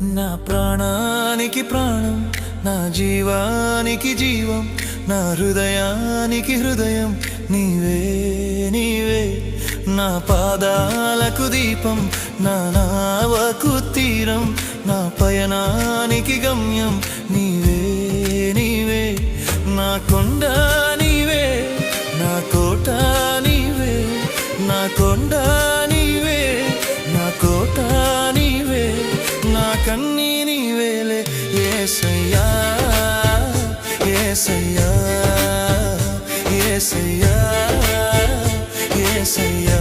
నా ప్రాణానికి ప్రాణం, నా జీవానికి జీవం, నా హృదయానికి హృదయం నీవే నీవే. నా పాదాలకు దీపం, నా నావకు తీరం, నా పయనానికి గమ్యం నీవే నీవే. నా కొండ నీవే, నా కోట నీవే, నా కొండ నీవే, నా కోట నీవే, నా కన్నీ నీవేలే యేసయ్యా యేసయ్యా యేసయ్యా యేసయ్యా.